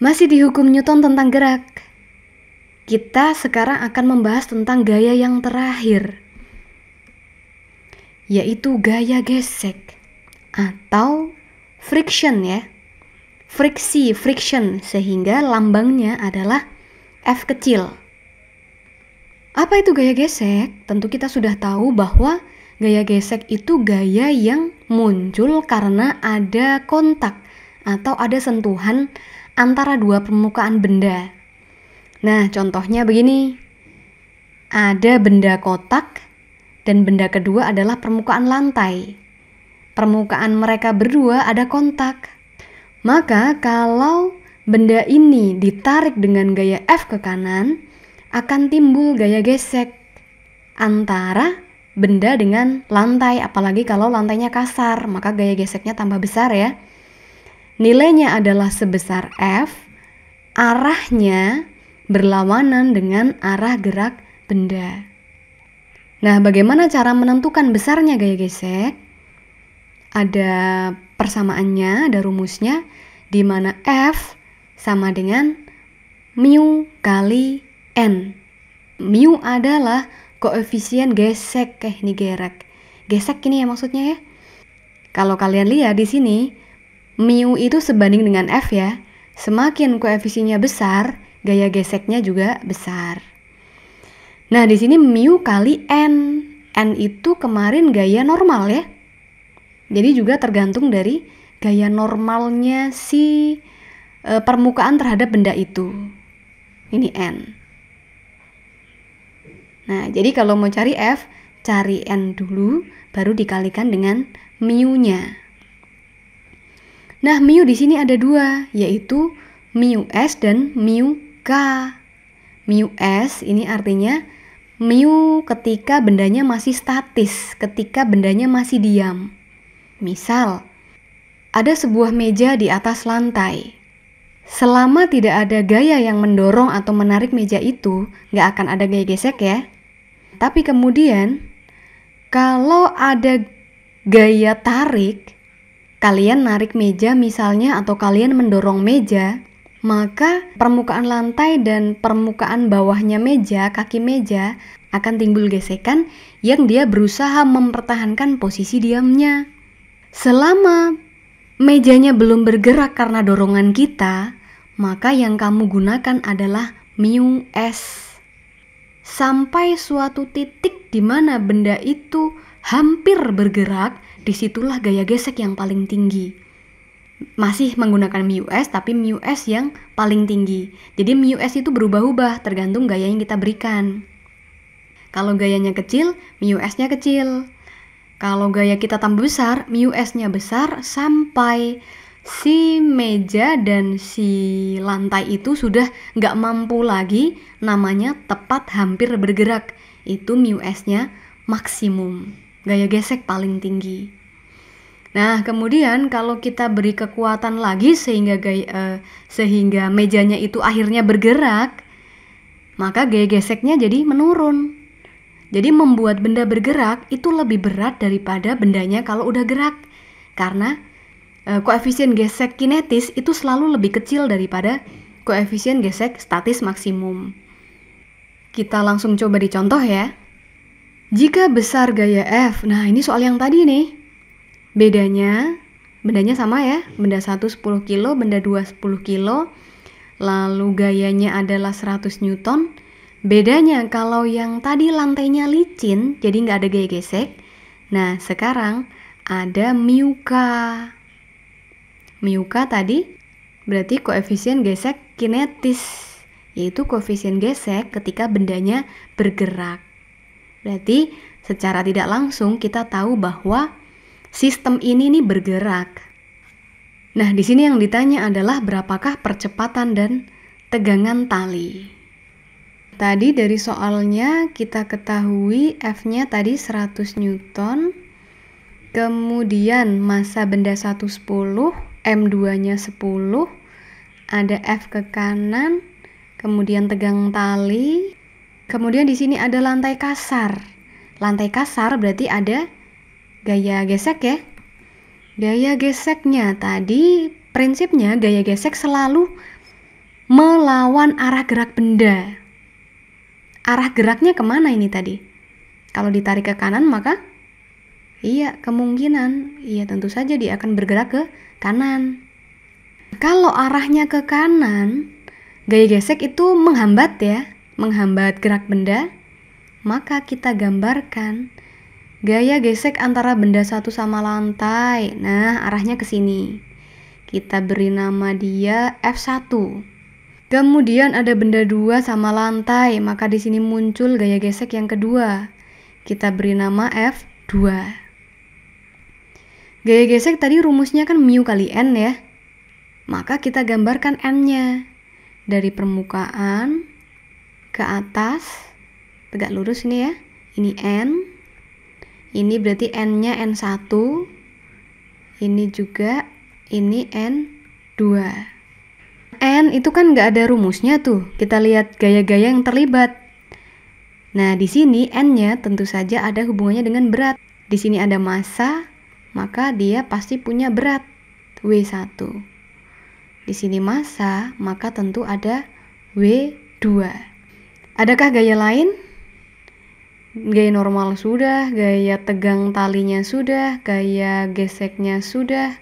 Masih di hukum Newton tentang gerak. Kita sekarang akan membahas tentang gaya yang terakhir, yaitu gaya gesek atau friction ya. Friction, sehingga lambangnya adalah F kecil. Apa itu gaya gesek? Tentu kita sudah tahu bahwa gaya gesek itu gaya yang muncul karena ada kontak atau ada sentuhan antara dua permukaan benda. Nah, contohnya begini. Ada benda kotak dan benda kedua adalah permukaan lantai. Permukaan mereka berdua ada kontak. Maka kalau benda ini ditarik dengan gaya F ke kanan, akan timbul gaya gesek antara benda dengan lantai, apalagi kalau lantainya kasar, maka gaya geseknya tambah besar ya. Nilainya adalah sebesar F, arahnya berlawanan dengan arah gerak benda. Nah, bagaimana cara menentukan besarnya gaya gesek? Ada persamaannya, ada rumusnya, di mana F sama dengan mu kali N. Mu adalah koefisien gesek, ini gerak. Gesek ini ya maksudnya ya. Kalau kalian lihat di sini, mu itu sebanding dengan F ya. Semakin koefisiennya besar, gaya geseknya juga besar. Nah, di sini mu kali N. N itu kemarin gaya normal ya. Jadi juga tergantung dari gaya normalnya si permukaan terhadap benda itu. Ini N. Nah, jadi kalau mau cari F, cari N dulu, baru dikalikan dengan mu-nya. Nah, mu di sini ada dua, yaitu mu S dan mu K. Mu S ini artinya mu ketika bendanya masih statis, ketika bendanya masih diam. Misal, ada sebuah meja di atas lantai. Selama tidak ada gaya yang mendorong atau menarik meja itu, nggak akan ada gaya gesek ya. Tapi kemudian, kalau ada gaya tarik, kalian narik meja misalnya atau kalian mendorong meja, maka permukaan lantai dan permukaan bawahnya meja, kaki meja, akan timbul gesekan yang dia berusaha mempertahankan posisi diamnya. Selama mejanya belum bergerak karena dorongan kita, maka yang kamu gunakan adalah mu S. Sampai suatu titik di mana benda itu hampir bergerak, disitulah gaya gesek yang paling tinggi. Masih menggunakan mu S, tapi mu S yang paling tinggi. Jadi mu S itu berubah-ubah tergantung gaya yang kita berikan. Kalau gayanya kecil, mu S-nya kecil. Kalau gaya kita tambah besar, mu S-nya besar sampai si meja dan si lantai itu sudah nggak mampu lagi, namanya tepat hampir bergerak. Itu mu S-nya maksimum, gaya gesek paling tinggi. Nah, kemudian kalau kita beri kekuatan lagi sehingga mejanya itu akhirnya bergerak, maka gaya geseknya jadi menurun. Jadi membuat benda bergerak itu lebih berat daripada bendanya kalau udah gerak. Karena koefisien gesek kinetis itu selalu lebih kecil daripada koefisien gesek statis maksimum. Kita langsung coba dicontoh ya. Jika besar gaya F, nah ini soal yang tadi nih. Bendanya sama ya, benda 1 10 kilo, benda 2 10 kilo, lalu gayanya adalah 100 Newton. Bedanya kalau yang tadi lantainya licin, jadi nggak ada gaya gesek. Nah, sekarang ada mu K. Mu K tadi berarti koefisien gesek kinetis, yaitu koefisien gesek ketika bendanya bergerak. Berarti secara tidak langsung kita tahu bahwa sistem ini nih bergerak. Nah, di sini yang ditanya adalah berapakah percepatan dan tegangan tali. Tadi dari soalnya kita ketahui F-nya tadi 100 Newton. Kemudian massa benda 110, M2-nya 10. Ada F ke kanan, kemudian tegang tali. Kemudian di sini ada lantai kasar. Lantai kasar berarti ada gaya gesek ya. Gaya geseknya tadi prinsipnya gaya gesek selalu melawan arah gerak benda. Arah geraknya kemana ini tadi? Kalau ditarik ke kanan maka iya, kemungkinan iya tentu saja dia akan bergerak ke kanan. Kalau arahnya ke kanan, gaya gesek itu menghambat ya, menghambat gerak benda. Maka kita gambarkan gaya gesek antara benda satu sama lantai. Nah, arahnya ke sini. Kita beri nama dia F1. Kemudian ada benda 2 sama lantai, maka di sini muncul gaya gesek yang kedua. Kita beri nama F2. Gaya gesek tadi rumusnya kan mu kali N ya. Maka kita gambarkan N-nya. Dari permukaan ke atas, tegak lurus ini ya. Ini N. Ini berarti N-nya N1. Ini juga, ini N2. N itu kan nggak ada rumusnya tuh. Kita lihat gaya-gaya yang terlibat. Nah, di sini N-nya tentu saja ada hubungannya dengan berat. Di sini ada massa, maka dia pasti punya berat W1. Di sini massa, maka tentu ada W2. Adakah gaya lain? Gaya normal sudah, gaya tegang talinya sudah, gaya geseknya sudah.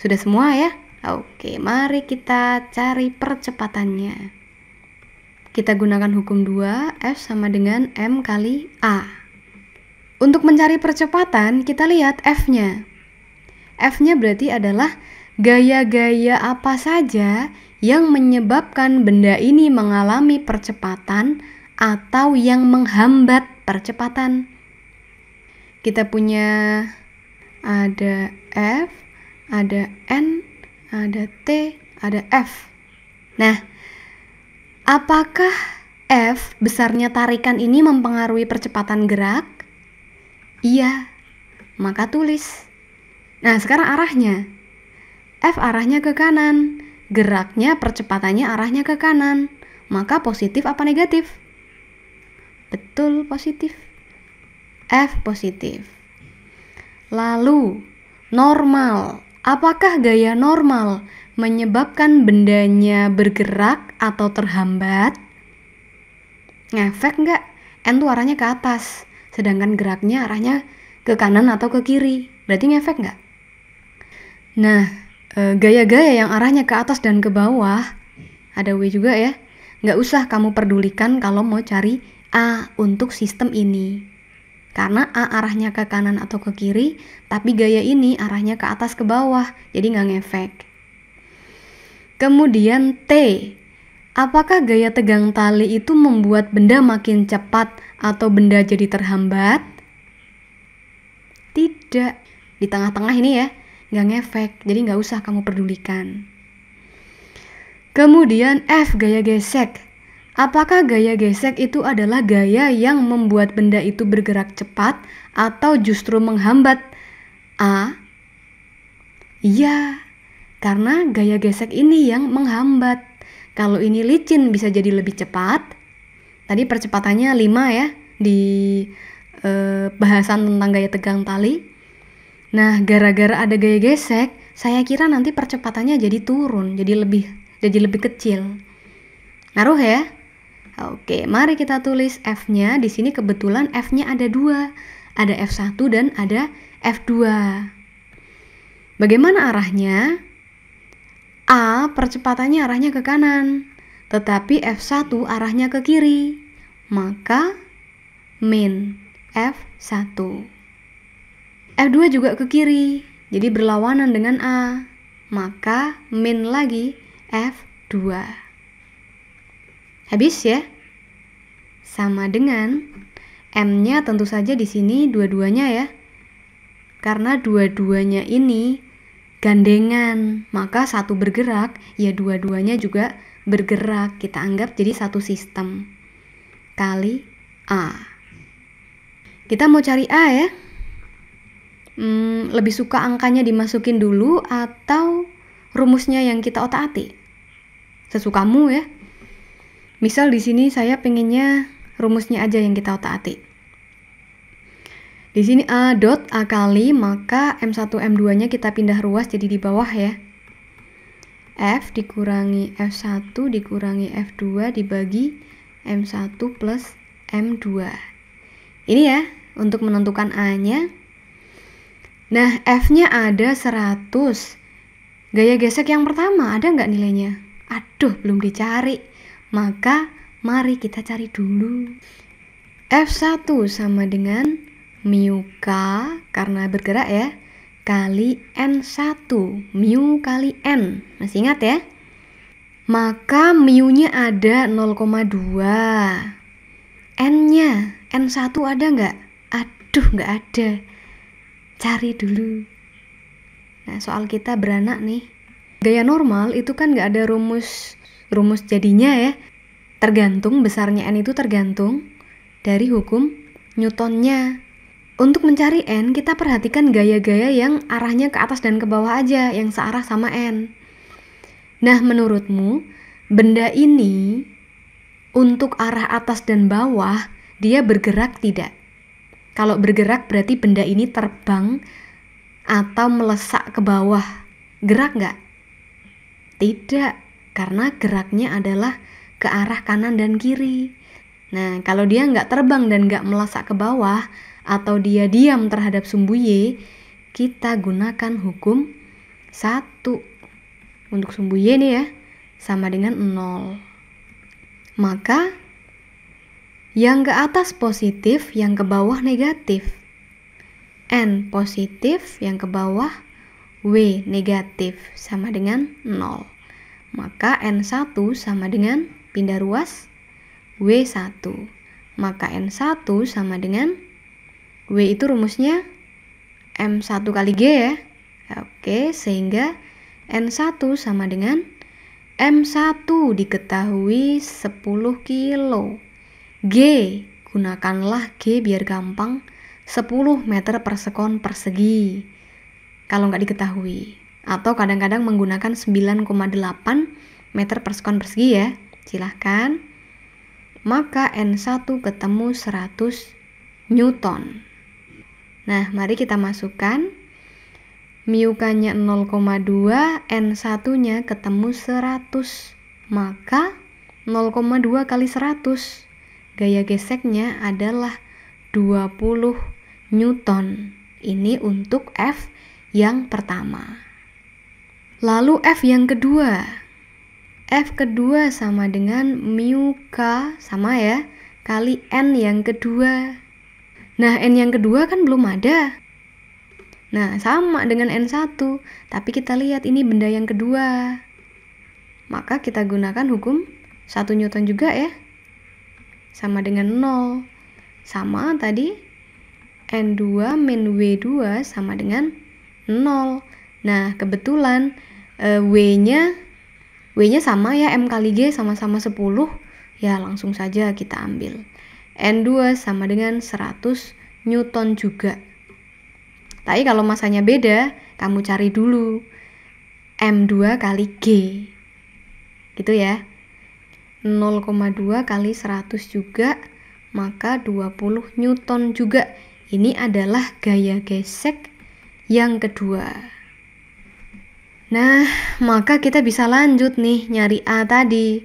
Sudah semua ya? Oke, mari kita cari percepatannya. Kita gunakan hukum 2, F sama dengan M kali A. Untuk mencari percepatan, kita lihat F-nya. F-nya berarti adalah gaya-gaya apa saja yang menyebabkan benda ini mengalami percepatan atau yang menghambat percepatan. Kita punya ada F, ada N, ada T, ada F. Nah, apakah F besarnya tarikan ini mempengaruhi percepatan gerak? Iya, maka tulis. Nah, sekarang arahnya. F arahnya ke kanan, geraknya, percepatannya arahnya ke kanan. Maka positif apa negatif? Betul, positif. F positif. Lalu, normal. Apakah gaya normal menyebabkan bendanya bergerak atau terhambat? Ngefek nggak? N tuh arahnya ke atas, sedangkan geraknya arahnya ke kanan atau ke kiri. Berarti ngefek nggak? Nah, gaya-gaya yang arahnya ke atas dan ke bawah, ada W juga ya. Nggak usah kamu pedulikan kalau mau cari A untuk sistem ini. Karena A arahnya ke kanan atau ke kiri, tapi gaya ini arahnya ke atas ke bawah, jadi nggak ngefek. Kemudian T, apakah gaya tegang tali itu membuat benda makin cepat atau benda jadi terhambat? Tidak, di tengah-tengah ini ya, nggak ngefek, jadi nggak usah kamu pedulikan. Kemudian F, gaya gesek. Apakah gaya gesek itu adalah gaya yang membuat benda itu bergerak cepat atau justru menghambat? A. Iya, karena gaya gesek ini yang menghambat. Kalau ini licin bisa jadi lebih cepat. Tadi percepatannya 5 ya di bahasan tentang gaya tegang tali. Nah, gara-gara ada gaya gesek, saya kira nanti percepatannya jadi turun, jadi lebih kecil. Ngaruh ya? Oke, mari kita tulis F-nya. Di sini kebetulan F-nya ada 2. Ada F1 dan ada F2. Bagaimana arahnya? A, percepatannya arahnya ke kanan. Tetapi F1 arahnya ke kiri. Maka min F1. F2 juga ke kiri. Jadi berlawanan dengan A. Maka min lagi F2. Habis ya? Sama dengan M-nya tentu saja di sini dua-duanya ya. Karena dua-duanya ini gandengan, maka satu bergerak, ya dua-duanya juga bergerak. Kita anggap jadi satu sistem. Kali A. Kita mau cari A ya. Lebih suka angkanya dimasukin dulu atau rumusnya yang kita otak-atik? Sesukamu ya. Misal di sini saya pengennya rumusnya aja yang kita otak-atik. Di sini A dot A kali, maka M1 M2-nya kita pindah ruas jadi di bawah ya. F dikurangi F1 dikurangi F2 dibagi M1 plus M2. Ini ya untuk menentukan A-nya. Nah, F-nya ada 100. Gaya gesek yang pertama ada nggak nilainya? Aduh, belum dicari. Maka mari kita cari dulu. F1 sama dengan mu K karena bergerak ya, kali N1, mu kali N. Masih ingat ya? Maka mu-nya ada 0,2. N-nya, N1 ada nggak? Aduh, nggak ada. Cari dulu. Nah, soal kita beranak nih. Gaya normal itu kan nggak ada rumus jadinya ya. Tergantung besarnya N itu tergantung dari hukum Newtonnya. Untuk mencari N, kita perhatikan gaya-gaya yang arahnya ke atas dan ke bawah aja, yang searah sama N. Nah, menurutmu, benda ini untuk arah atas dan bawah, dia bergerak tidak? Kalau bergerak berarti benda ini terbang atau melesak ke bawah. Gerak nggak? Tidak, karena geraknya adalah ke arah kanan dan kiri. Nah, kalau dia nggak terbang dan nggak melesak ke bawah, atau dia diam terhadap sumbu Y, kita gunakan hukum 1. Untuk sumbu Y nih ya, sama dengan 0. Maka, yang ke atas positif, yang ke bawah negatif. N positif, yang ke bawah W negatif, sama dengan 0. Maka N1 sama dengan pindah ruas W1. Maka N1 sama dengan W itu rumusnya M1 kali G ya. Oke, sehingga N1 sama dengan M1 diketahui 10 kilo. G, gunakanlah G biar gampang, 10 meter per sekon persegi. Kalau nggak diketahui. Atau kadang-kadang menggunakan 9,8 meter per sekon persegi ya. Silahkan. Maka N1 ketemu 100 Newton. Nah, mari kita masukkan. Mu K-nya 0,2, N1-nya ketemu 100. Maka 0,2 kali 100. Gaya geseknya adalah 20 Newton. Ini untuk F yang pertama. Lalu F yang kedua. F kedua sama dengan mu K sama ya, kali N yang kedua. Nah, N yang kedua kan belum ada. Nah, sama dengan N1, tapi kita lihat ini benda yang kedua. Maka kita gunakan hukum 1 Newton juga ya. Sama dengan 0. Sama tadi, N2 min W2 sama dengan 0. Nah, kebetulan W-nya sama ya, M kali G sama-sama 10. Ya, langsung saja kita ambil. N2 sama dengan 100 Newton juga. Tapi kalau masanya beda, kamu cari dulu M2 kali G. Gitu ya. 0,2 kali 100 juga, maka 20 Newton juga. Ini adalah gaya gesek yang kedua. Nah, maka kita bisa lanjut nih nyari A tadi.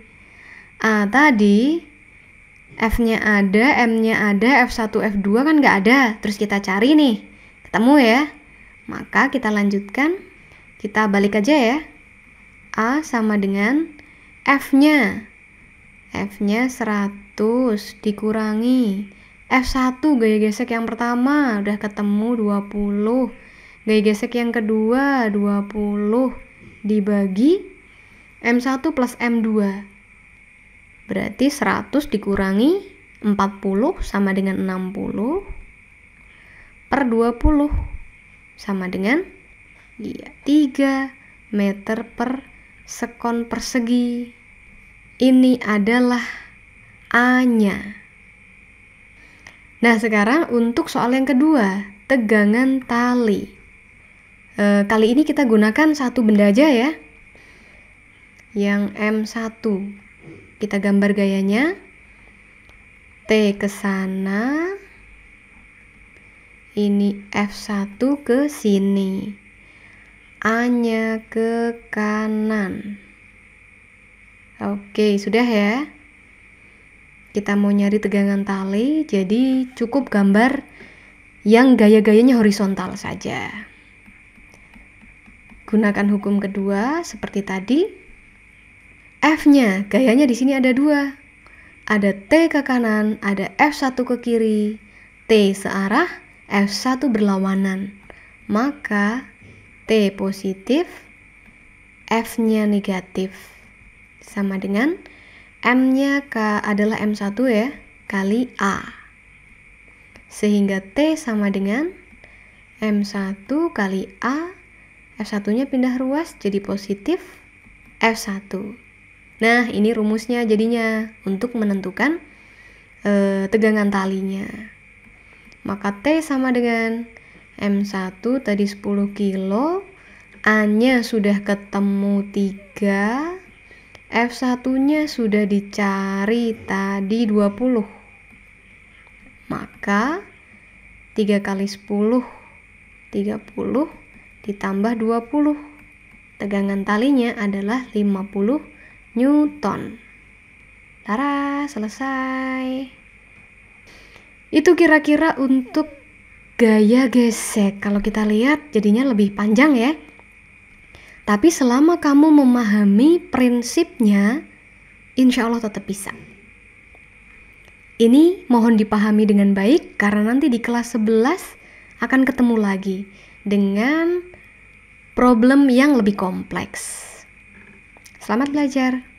A tadi F-nya ada, M-nya ada, F1, F2 kan nggak ada. Terus kita cari nih, ketemu ya. Maka kita lanjutkan, kita balik aja ya. A sama dengan F-nya. F-nya 100 dikurangi F1 gaya gesek yang pertama, udah ketemu 20. Gaya gesek yang kedua 20 dibagi M1 plus M2. Berarti 100 dikurangi 40 sama dengan 60 per 20 sama dengan 3 meter per sekon persegi. Ini adalah A-nya. Nah, sekarang untuk soal yang kedua, tegangan tali. Kali ini kita gunakan satu benda aja ya. Yang M1. Kita gambar gayanya. T ke sana. Ini F1 ke sini. A-nya ke kanan. Oke, sudah ya. Kita mau nyari tegangan tali, jadi cukup gambar yang gaya-gayanya horizontal saja. Gunakan hukum kedua seperti tadi. F-nya, gayanya di sini ada dua. Ada T ke kanan, ada F1 ke kiri. T searah, F1 berlawanan. Maka T positif, F-nya negatif. Sama dengan M-nya adalah M1 ya, kali A. Sehingga T sama dengan M1 kali A, F1-nya pindah ruas jadi positif F1. Nah, ini rumusnya jadinya untuk menentukan tegangan talinya. Maka T sama dengan M1 tadi 10 kilo, A-nya sudah ketemu 3, F1-nya sudah dicari tadi 20. Maka 3 kali 10, 30 ditambah 20. Tegangan talinya adalah 50 Newton. Tara, selesai. Itu kira-kira untuk gaya gesek. Kalau kita lihat jadinya lebih panjang ya. Tapi selama kamu memahami prinsipnya, insya Allah tetap bisa. Ini mohon dipahami dengan baik karena nanti di kelas 11 akan ketemu lagi dengan problem yang lebih kompleks. Selamat belajar.